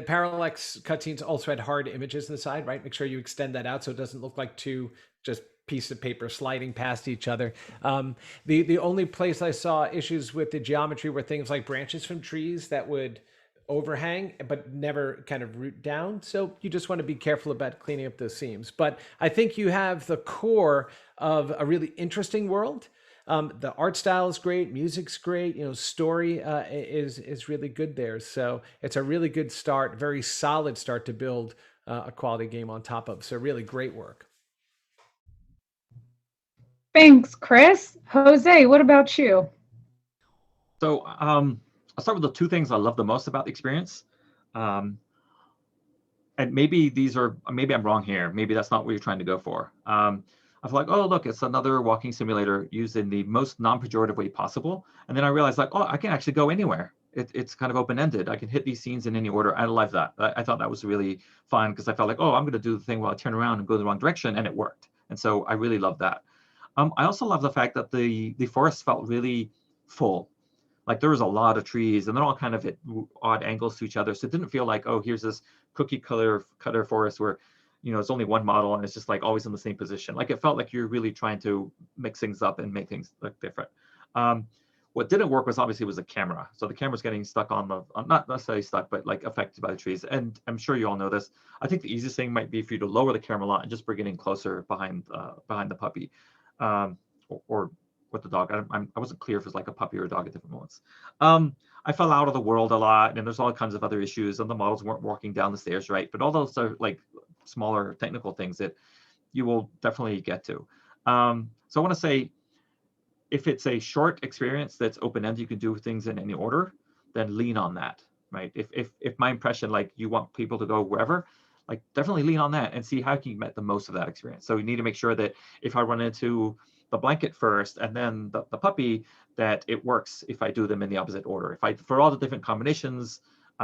parallax cutscenes also had hard images on the side, right? Make sure you extend that out so it doesn't look like two just pieces of paper sliding past each other. The only place I saw issues with the geometry were things like branches from trees that would overhang, but never kind of root down. So you just want to be careful about cleaning up those seams. But I think you have the core of a really interesting world. The art style is great, music's great, story is really good there. So it's a really good start, very solid start to build a quality game on top of. So really great work. Thanks, Chris. Jose, what about you? So I'll start with the two things I love the most about the experience. And maybe I'm wrong here. Maybe that's not what you're trying to go for. I feel like, oh, look, it's another walking simulator used in the most non-pejorative way possible. And then I realized like, oh, I can actually go anywhere. It's kind of open-ended. I can hit these scenes in any order. I love that. I thought that was really fun because I felt like, oh, I'm going to do the thing where I turn around and go the wrong direction, and it worked. And so I really love that. I also love the fact that the forest felt really full. Like there was a lot of trees and they're all kind of at odd angles to each other. So it didn't feel like, oh, here's this cookie cutter forest where, it's only one model and it's just like always in the same position. Like it felt like you're really trying to mix things up and make things look different. What didn't work was the camera. So the camera's getting stuck on not necessarily stuck, but like affected by the trees. And I'm sure you all know this. I think the easiest thing might be for you to lower the camera a lot and just bring it in closer behind the puppy, or with the dog. I wasn't clear if it was like a puppy or a dog at different moments. I fell out of the world a lot, and there's all kinds of other issues, and the models weren't walking down the stairs right. But all those are like smaller technical things that you will definitely get to. So I want to say, if it's a short experience that's open-ended, you can do things in any order, then lean on that, right? If my impression, like you want people to go wherever, like definitely lean on that and see how you can get the most of that experience. So you need to make sure that if I run into the blanket first and then the puppy, that it works if I do them in the opposite order. For all the different combinations,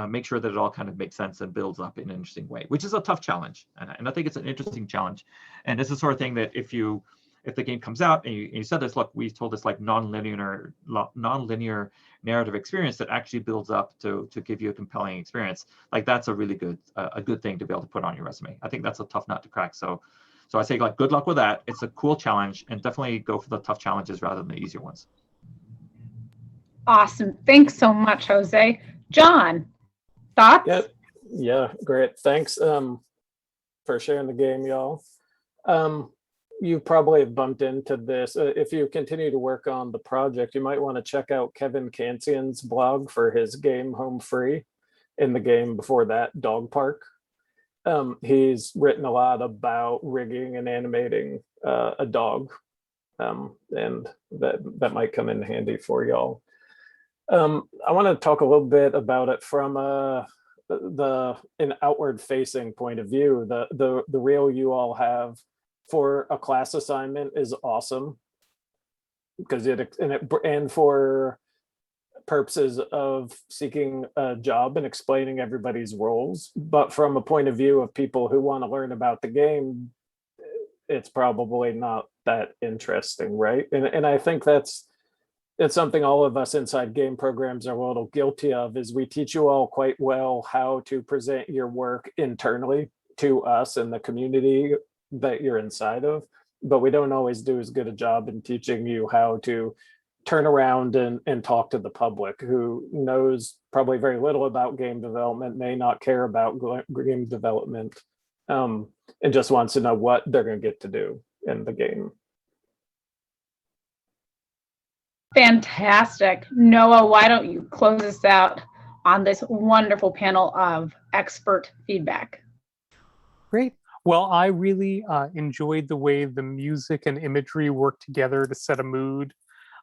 make sure that it all kind of makes sense and builds up in an interesting way, which is a tough challenge. And I think it's an interesting challenge. And it's the sort of thing that if the game comes out and you said this, look, we told this like non-linear narrative experience that actually builds up to give you a compelling experience, like that's a really good thing to be able to put on your resume. I think that's a tough nut to crack. So I say like good luck with that. It's a cool challenge, and definitely go for the tough challenges rather than the easier ones. Awesome. Thanks so much, Jose. John, thoughts? Yeah, great. Thanks for sharing the game, y'all. You probably have bumped into this. If you continue to work on the project, you might want to check out Kevin Kansian's blog for his game Home Free. In the game before that, Dog Park. He's written a lot about rigging and animating a dog, and that might come in handy for y'all. I want to talk a little bit about it from an outward-facing point of view. The reel you all have for a class assignment is awesome because and for purposes of seeking a job and explaining everybody's roles, but from a point of view of people who want to learn about the game, it's probably not that interesting, right? And I think it's something all of us inside game programs are a little guilty of, is we teach you all quite well how to present your work internally to us and the community that you're inside of, but we don't always do as good a job in teaching you how to turn around and talk to the public who knows probably very little about game development, may not care about game development, and just wants to know what they're going to get to do in the game. Fantastic. Noah, why don't you close us out on this wonderful panel of expert feedback? Great. Well, I really enjoyed the way the music and imagery worked together to set a mood.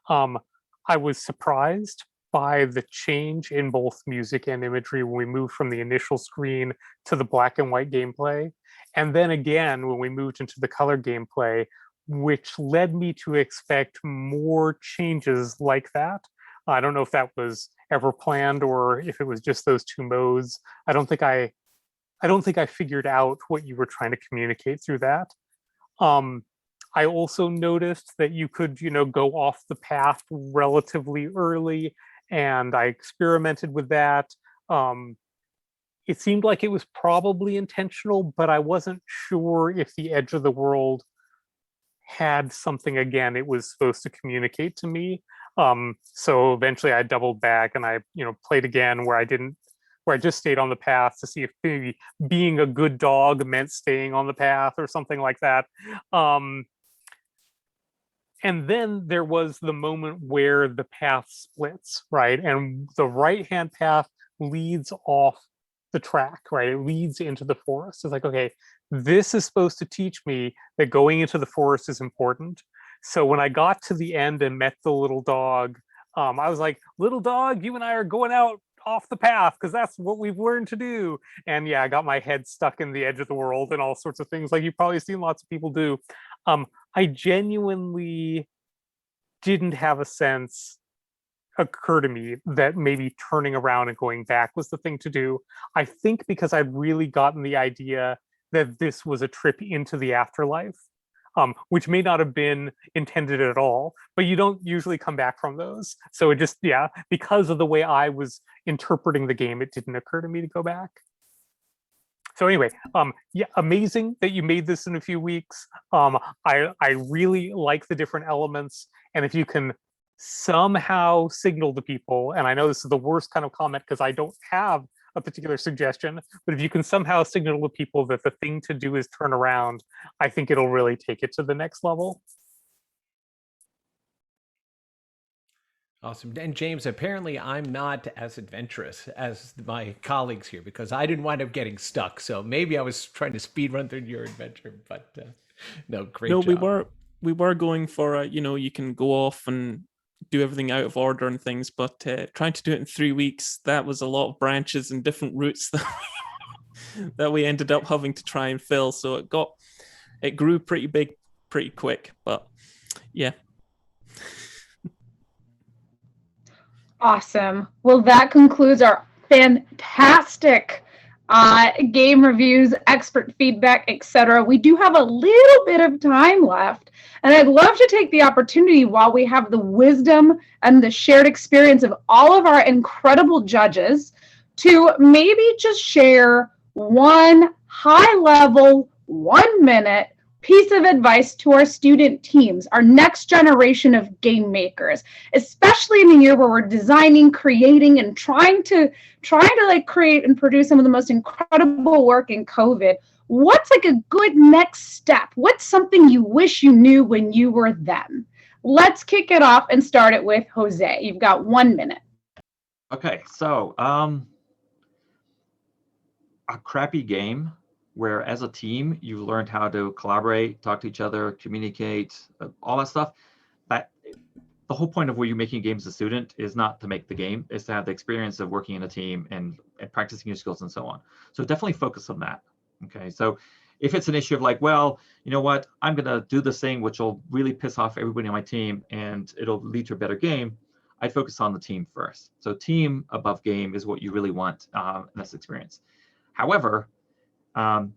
I was surprised by the change in both music and imagery when we moved from the initial screen to the black and white gameplay. And then again, when we moved into the color gameplay, which led me to expect more changes like that. I don't know if that was ever planned or if it was just those two modes. I don't think I figured out what you were trying to communicate through that. I also noticed that you could, go off the path relatively early, and I experimented with that. It seemed like it was probably intentional, but I wasn't sure if the edge of the world had something, again, it was supposed to communicate to me. So eventually I doubled back and I, played again where I didn't where I just stayed on the path to see if maybe being a good dog meant staying on the path or something like that. And then there was the moment where the path splits, right? And the right-hand path leads off the track, right? It leads into the forest. It's like, okay, this is supposed to teach me that going into the forest is important. So when I got to the end and met the little dog, I was like, little dog, you and I are going out off the path because that's what we've learned to do. And yeah, I got my head stuck in the edge of the world and all sorts of things like you've probably seen lots of people do. I genuinely didn't have a sense occur to me that maybe turning around and going back was the thing to do. I think because I'd really gotten the idea that this was a trip into the afterlife, which may not have been intended at all, but you don't usually come back from those. So it just, yeah, because of the way I was interpreting the game, it didn't occur to me to go back. So anyway, yeah, amazing that you made this in a few weeks. I really like the different elements, and if you can somehow signal to people, and I know this is the worst kind of comment because I don't have a particular suggestion, but if you can somehow signal to people that the thing to do is turn around, I think it'll really take it to the next level. Awesome. And James, apparently I'm not as adventurous as my colleagues here because I didn't wind up getting stuck. So maybe I was trying to speed run through your adventure, but no, great job. We were going for you can go off and do everything out of order and things, but trying to do it in 3 weeks, that was a lot of branches and different routes that we ended up having to try and fill. So it grew pretty big, pretty quick, but yeah. Awesome. Well, that concludes our fantastic game reviews, expert feedback, etc. We do have a little bit of time left, and I'd love to take the opportunity while we have the wisdom and the shared experience of all of our incredible judges to maybe just share one high-level, 1 minute piece of advice to our student teams, our next generation of game makers, especially in a year where we're designing, creating, and trying to like create and produce some of the most incredible work in COVID. What's like a good next step? What's something you wish you knew when you were them? Let's kick it off and start it with Jose. You've got 1 minute. Okay, so a crappy game where as a team, you've learned how to collaborate, talk to each other, communicate, all that stuff. That the whole point of where you're making games as a student is not to make the game, is to have the experience of working in a team and practicing your skills and so on. So definitely focus on that. Okay, so if it's an issue of like, well, you know what, I'm gonna do this thing which will really piss off everybody on my team and it'll lead to a better game, I'd focus on the team first. So team above game is what you really want in this experience. However,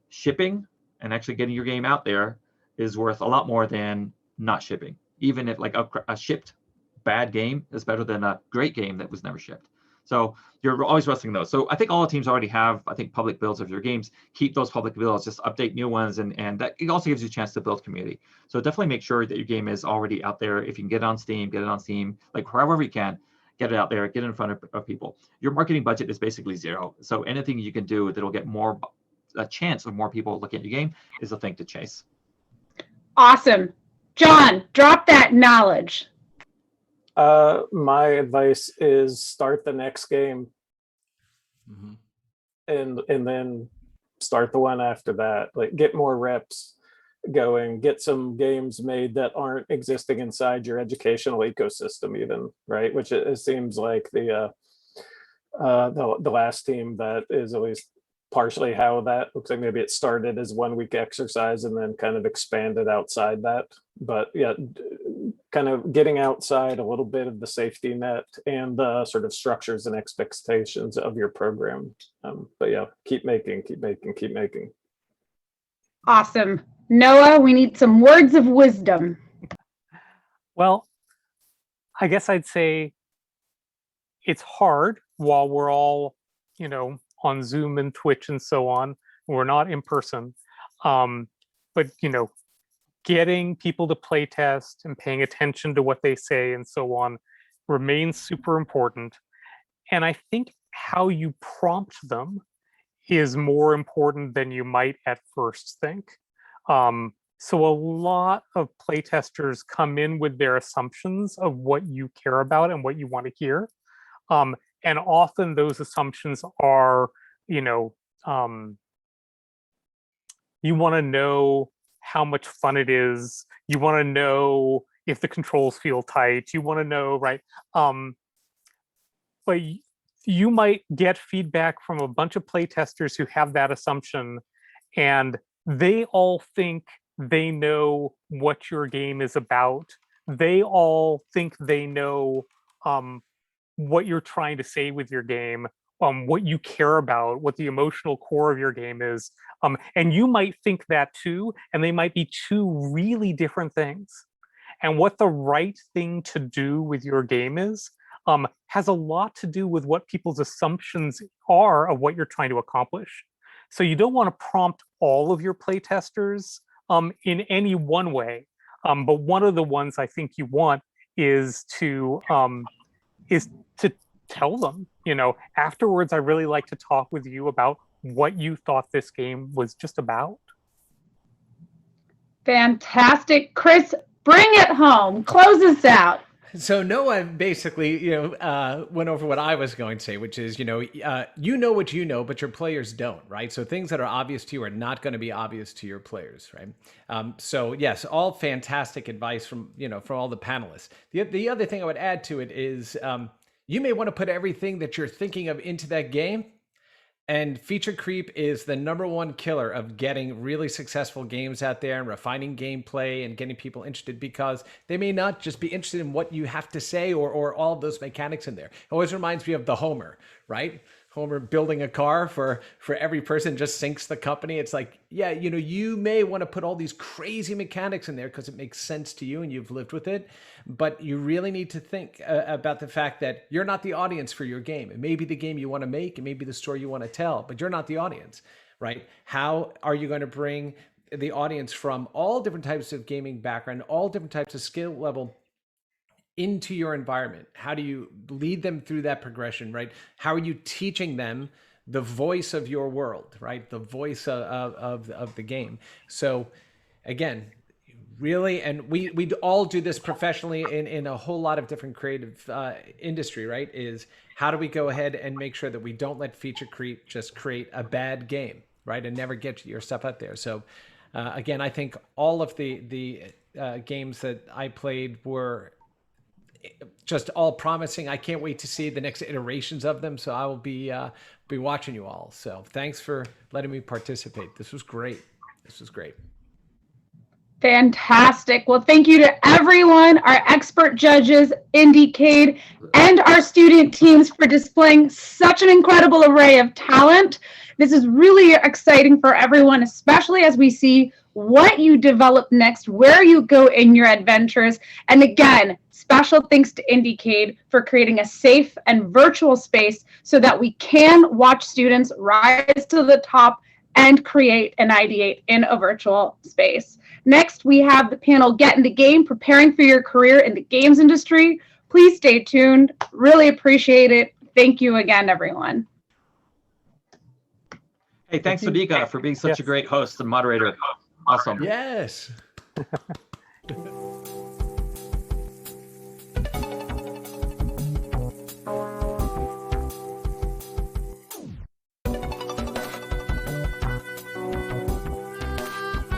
shipping and actually getting your game out there is worth a lot more than not shipping. Even if like a shipped bad game is better than a great game that was never shipped. So you're always wrestling those. So I think all the teams already have, I think, public builds of your games. Keep those public builds, just update new ones, and that it also gives you a chance to build community. So definitely make sure that your game is already out there. If you can get it on Steam, get it on Steam, like however you can, get it out there, get it in front of people. Your marketing budget is basically zero. So anything you can do that'll get more a chance of more people looking at your game is a thing to chase. Awesome. John, drop that knowledge. My advice is start the next game, and then start the one after that. Like get more reps going, get some games made that aren't existing inside your educational ecosystem even, right? Which it seems like the last team that is at least partially how that looks like. Maybe it started as 1 week exercise and then kind of expanded outside that. But yeah, kind of getting outside a little bit of the safety net and the sort of structures and expectations of your program. But yeah, keep making. Awesome. Noah, we need some words of wisdom. Well, I guess I'd say it's hard while we're all, on Zoom and Twitch and so on. We're not in person. But, getting people to play test and paying attention to what they say and so on remains super important. And I think how you prompt them is more important than you might at first think. So a lot of playtesters come in with their assumptions of what you care about and what you want to hear. And often those assumptions are, you want to know how much fun it is. You want to know if the controls feel tight. You want to know, right? But you might get feedback from a bunch of playtesters who have that assumption, and they all think they know what your game is about. They all think they know what you're trying to say with your game, what you care about, what the emotional core of your game is. And you might think that too, and they might be two really different things. And what the right thing to do with your game is has a lot to do with what people's assumptions are of what you're trying to accomplish. So you don't want to prompt all of your playtesters in any one way. But one of the ones I think you want is to tell them, afterwards, I really like to talk with you about what you thought this game was just about. Fantastic. Chris, bring it home. Close us out. So Noah basically, went over what I was going to say, which is, you know what you know, but your players don't, right? So things that are obvious to you are not going to be obvious to your players, right? So yes, all fantastic advice from all the panelists. The other thing I would add to it is you may want to put everything that you're thinking of into that game. And feature creep is the #1 killer of getting really successful games out there and refining gameplay and getting people interested, because they may not just be interested in what you have to say or all of those mechanics in there. It always reminds me of the Homer, right? Homer building a car for every person just sinks the company. It's like, yeah, you may want to put all these crazy mechanics in there because it makes sense to you and you've lived with it. But you really need to think about the fact that you're not the audience for your game. It may be the game you want to make, it may be the story you want to tell, but you're not the audience, right? How are you going to bring the audience from all different types of gaming background, all different types of skill level into your environment? How do you lead them through that progression, right? How are you teaching them the voice of your world, right? The voice of the game. So again, really, and we all do this professionally in a whole lot of different creative industry, right? Is how do we go ahead and make sure that we don't let feature creep just create a bad game, right? And never get your stuff out there. So again, I think all of the games that I played were just all promising. I can't wait to see the next iterations of them. So I will be watching you all. So thanks for letting me participate. This was great. Fantastic. Well, thank you to everyone, our expert judges, IndieCade, and our student teams for displaying such an incredible array of talent. This is really exciting for everyone, especially as we see what you develop next, where you go in your adventures. And again, special thanks to IndieCade for creating a safe and virtual space so that we can watch students rise to the top and create and ideate in a virtual space. Next, we have the panel Get in the Game, Preparing for Your Career in the Games Industry. Please stay tuned. Really appreciate it. Thank you again, everyone. Hey, thanks to Nika for being such a great host and moderator. Awesome. Yes.